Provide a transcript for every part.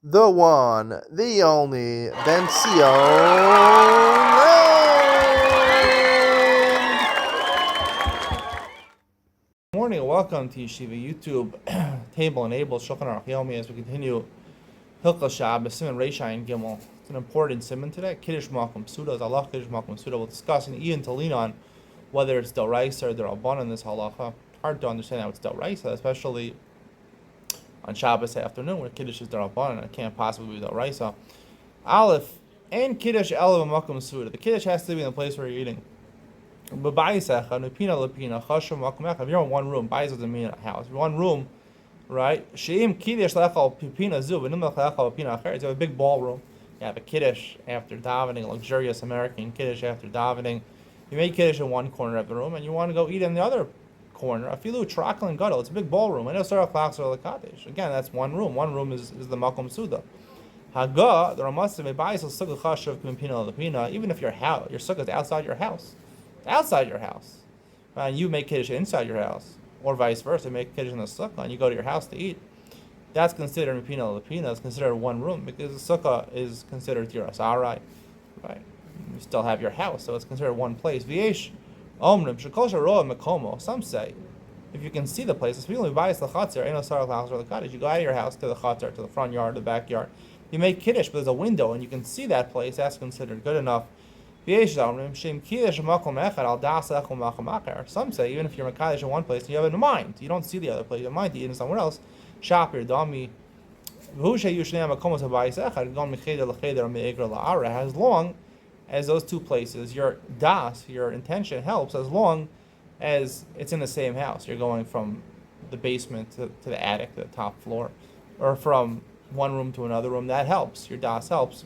the one, the only, Bencio. Good morning and welcome to Yeshiva YouTube Table Enabled Shulchan Aruch Yomi as we continue Hilchos Shabbos Siman Reishai and Gimel. It's an important siman today. Kiddush Malkum Suda is Allah Kiddush Malkum Suda. We'll discuss in Ian to lean on whether it's Doraisa or D'Rabbanan in this halacha. Hard to understand how it's Doraisa, especially on Shabbos afternoon where Kiddush is D'Rabbanan. It can't possibly be Doraisa. Aleph and Kiddush Elav Malkum Suda. The Kiddush has to be in the place where you're eating. If you're in one room, bayis doesn't mean a house. If you're in one room, right? You have a big ballroom. You have a kiddush after davening, a luxurious American kiddush after davening. You make kiddush in one corner of the room, and you want to go eat in the other corner. Afilu trakal and gadol. It's a big ballroom. I know Sarah Klachs or Lakadesh. Again, that's one room. One room is the makom suda. Haga, the Ramasim, even if your sukkah is outside your house. Outside your house, and you make kiddush inside your house, or vice versa, make kiddush in the sukkah, and you go to your house to eat. That's considered mipina lepina. It's considered one room because the sukkah is considered your asarai, right? You still have your house, so it's considered one place. V'yesh omrim shekol sharoa mekomo. Some say, if you can see the place, especially bias the chatzar, ain't no sarah l'chachas or l'kadesh. You go out of your house to the chatzar, to the front yard, the backyard. You make kiddush, but there's a window, and you can see that place. That's considered good enough. Some say even if you're Makadesh in one place, you have it in mind. You don't see the other place. You have in mind to eat in somewhere else. Shop your dummy. As long as those two places, your das, your intention helps, as long as it's in the same house. You're going from the basement to the attic, to the top floor, or from one room to another room. That helps. Your das helps.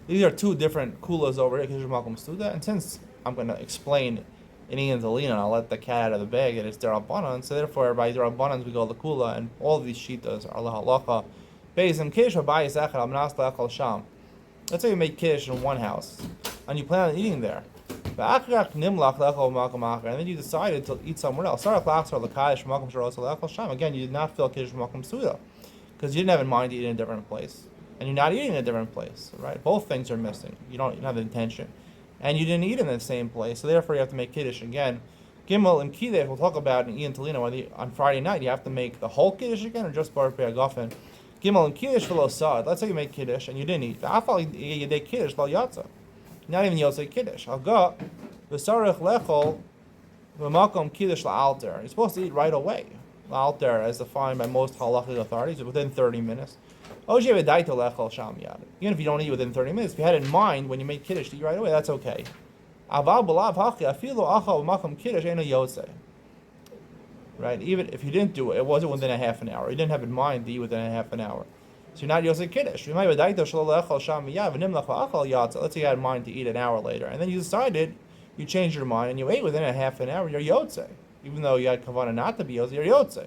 These are two different kulas over here, Kiddush Malkum Suda, and since I'm going to explain in Ian Zalina, I'll let the cat out of the bag that it's D'Rabbanan, so therefore by D'Rabbanan we go the kula, and all of these shitas are halacha. Beizim Kiddush Habayis Echad Amnas Le'achal Sham. Let's say you make Kiddush in one house, and you plan on eating there. And then you decided to eat somewhere else. Again, you did not feel Kiddush Malkum Suda, because you didn't have in mind to eat in a different place. And you're not eating in a different place, right? Both things are missing. You don't have the intention. And you didn't eat in the same place, so therefore you have to make Kiddush again. Gimel and Kiddush, we'll talk about in Ian Tolino, whether on Friday night you have to make the whole Kiddush again or just Bar Pe'agafen. Gimel and Kiddush v'lo sa'ad. Let's say you make Kiddush and you didn't eat. V'afal yedei Kiddush v'al yatza. Not even Yotzei Kiddush. Haga v'sarech lechol v'makom Kiddush la'alter. You're supposed to eat right away. La'alter, as defined by most halachic authorities, within 30 minutes. Even if you don't eat within 30 minutes, if you had in mind when you made kiddush to eat right away, that's okay. Right? Even if you didn't do it, it wasn't within a half an hour. You didn't have in mind to eat within a half an hour. So you're not yosei kiddush. Let's say you had in mind to eat an hour later, and then you decided, you changed your mind, and you ate within a half an hour, you're yotzei. Even though you had kavanah not to be yotzei, you're yotzei.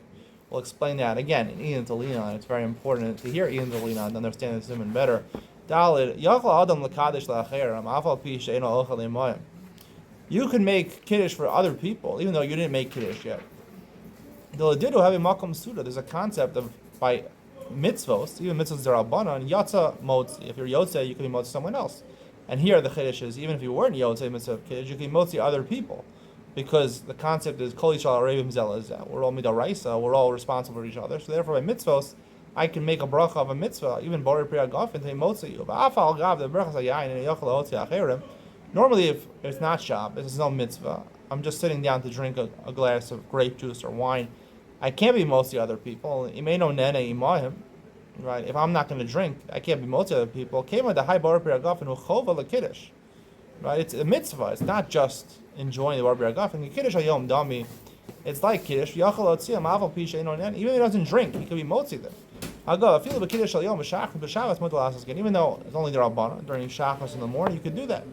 We'll explain that again in Ian Tolina. It's very important to hear Ian Tolina and understand the siman better. You can make kiddush for other people, even though you didn't make kiddush yet. There's a concept of by mitzvos, even mitzvos D'Rabbanan, yatsa motzi. If you're yotze, you can be motzi someone else. And here the kiddush is, even if you weren't yotze mitzvah kiddush, you can be motzi other people. Because the concept is kol yishal arevim zelazeh. We're all midaraisa. We're all responsible for each other. So therefore, by mitzvos, I can make a bracha of a mitzvah, even bori priya gafen to motzi you. Normally, if it's not Shabbos, it's no mitzvah. I'm just sitting down to drink a glass of grape juice or wine. I can't be motzi other people. Imeno nene imahim. Right? If I'm not going to drink, I can't be motzi other people. Came with the high bori priya gafen uchova lekiddush. Right? It's a mitzvah. It's not just enjoying the Bar B'Ragafen. Kiddush Hayom Dami. It's like Kiddush. Yachal Otziyah Maval Pisha Even if he doesn't drink, he could be motzi them. I'll go. I feel the Kiddush Hayom B'Shachas B'Shavas Mutal Asas again. Even though it's only the Rabbana during Shachas in the morning, you could do that.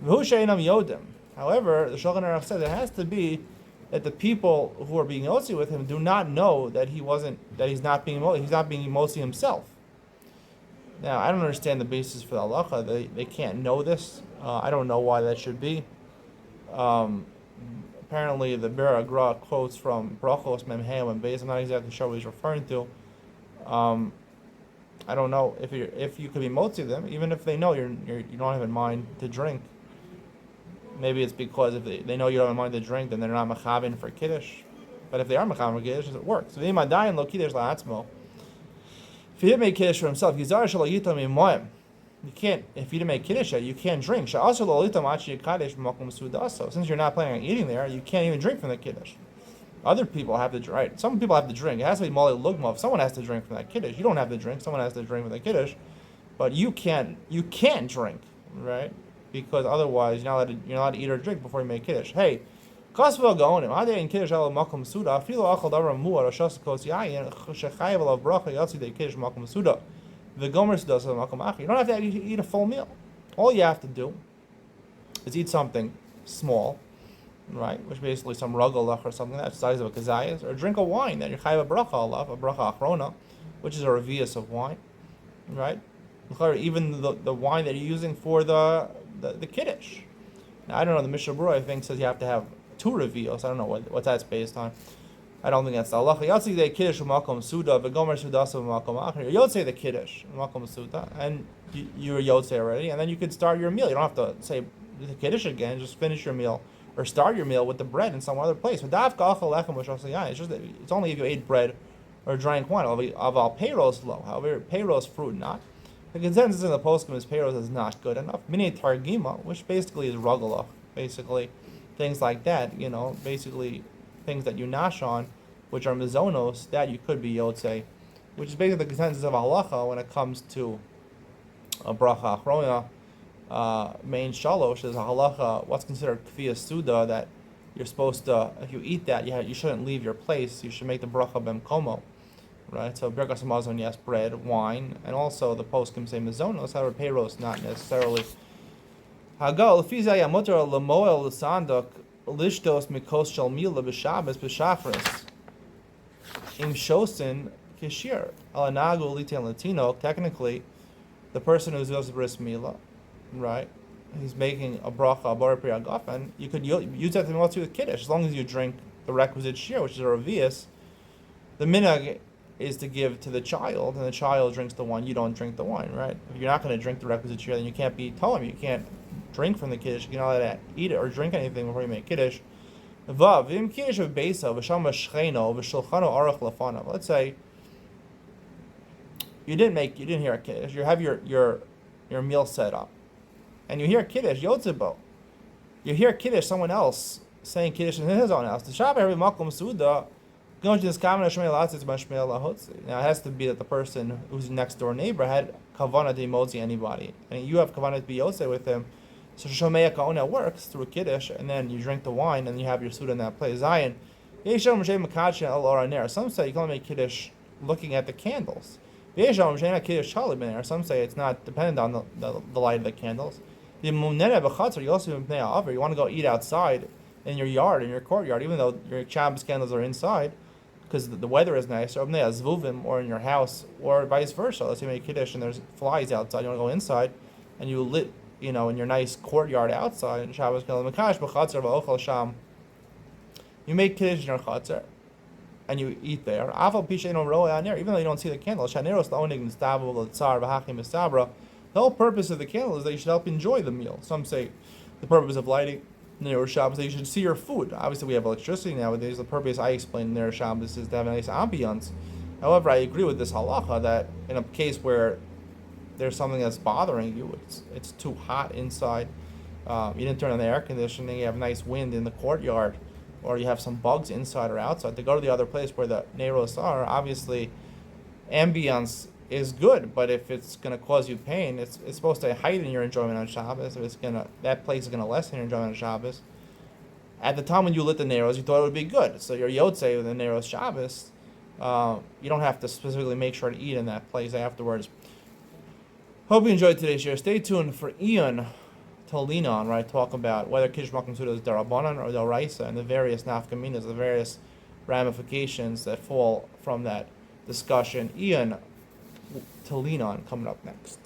V'hu Sheinam Yodim. However, the Shulchan Aruch says it has to be that the people who are being motzi with him do not know that he's not being motzi himself. Now, I don't understand the basis for the halacha. They can't know this. I don't know why that should be. Apparently, the Bir Agra quotes from Brachos Memheim and Beis. I'm not exactly sure what he's referring to. I don't know if you could be motzi them, even if they know you don't have in mind to drink. Maybe it's because if they know you don't have in mind to drink, then they're not machavin for kiddush. But if they are machavin for kiddush, it works. So lo kiddush la'atzmo. If he didn't make kiddush for himself, you can't. If you didn't make kiddush yet, you can't drink. Since you're not planning on eating there, you can't even drink from the kiddush. Other people have to right. Some people have to drink. It has to be mali lugma. If someone has to drink from that kiddush, you don't have to drink. Someone has to drink from the kiddush, but you can't. You can't drink, right? Because otherwise, you're not allowed to eat or drink before you make kiddush. Hey, kasvel gaonim. Hade in kiddush al makom suda. Filo achal davar muar or shas kos yayin shechayev alav bracha yatsi de kiddush makom suda. The gomer suda al makom achi. You don't have to eat a full meal. All you have to do is eat something small, right? Which basically some rugalach or something that's the size of a kazayas, or drink a wine that you're chayav a bracha alav, a bracha achrona, which is a revius of wine, right? Even the wine that you're using for the kiddush. Now, I don't know, the Mishnah Berurah, I think, says you have to have 2 revios. I don't know what that's based on. I don't think that's the halacha. Yotzi the kiddush makom suda, v'gomer sudasa makom acher. Yotzi the kiddush makom suda, and you're yotze already, and then you could start your meal. You don't have to say the kiddush again. Just finish your meal or start your meal with the bread in some other place. It's just that it's only if you ate bread or drank wine. Aval peiros low. However, peiros fruit not. The consensus in the poskim is peiros is not good enough. Mini targima, which basically is rugalach, basically things like that. Basically things that you nash on, which are mizonos, that you could be yotze, which is basically the consensus of halacha when it comes to a bracha achrona. Main shalosh is a halacha, what's considered kfiyas suda, that you're supposed to, if you eat that, you shouldn't leave your place. You should make the bracha b'mkomo, right? So birkas hamazon, yes, bread, wine, and also the poskim say mizonos. However, peiros not necessarily. Hagal lefizay yamutar lemoel l'sandok lishtos mikos shel mila b'shabes b'shachris im shosin kishir alanagu litin latino. Technically, the person who's does bris mila, right? He's making a bracha bar priyagafen. You could use that to motzi with kiddush as long as you drink the requisite shir, which is a revius. The minhag is to give to the child, and the child drinks the wine. You don't drink the wine, right? If you're not going to drink the requisite shir, then you can't be tolim. You can't drink from the kiddush. You're not allowed to eat it or drink anything before you make kiddush. Vav v'im kiddush of beisa v'sham v'shcheno v'shulchano arach lefanav. Let's say you didn't hear a kiddush. You have your meal set up, and you hear kiddush yotzebo. You hear kiddush, someone else saying kiddush in his own house. The shabbat every makom suda. Now it has to be that the person who's next door neighbor had kavanah to motzi anybody, and you have kavanah to be yotze with him. So shomeya kaona works through a kiddush, and then you drink the wine, and you have your suda in that place. Zion. Some say you can only make kiddush looking at the candles. Some say it's not dependent on the light of the candles. You also you want to go eat outside in your yard, in your courtyard, even though your Shabbos candles are inside, because the weather is nice, or in your house, or vice versa. Let's say you make kiddush and there's flies outside, you want to go inside, and you lit, in your nice courtyard outside, and Shabbos candle, you make kiddush in your chatzar, and you eat there. Even though you don't see the candle, the whole purpose of the candle is that you should help enjoy the meal. Some say the purpose of lighting Ner Shabbos, that you should see your food. Obviously, we have electricity nowadays. The purpose I explained Ner Shabbos is to have a nice ambiance. However, I agree with this halacha that in a case where there's something that's bothering you, it's too hot inside, you didn't turn on the air conditioning, you have nice wind in the courtyard, or you have some bugs inside or outside, to go to the other place where the Neros are, obviously, ambiance is good, but if it's going to cause you pain, it's supposed to heighten your enjoyment on Shabbos. If that place is going to lessen your enjoyment on Shabbos. At the time when you lit the Neros, you thought it would be good. So your Yotze with the Neros Shabbos, you don't have to specifically make sure to eat in that place afterwards. Hope you enjoyed today's share. Stay tuned for Ian to lean on, right? Talk about whether Kiddush Makom Suda is Darabanan or Daraisa, and the various nafkaminas, the various ramifications that fall from that discussion. Ian to lean on coming up next.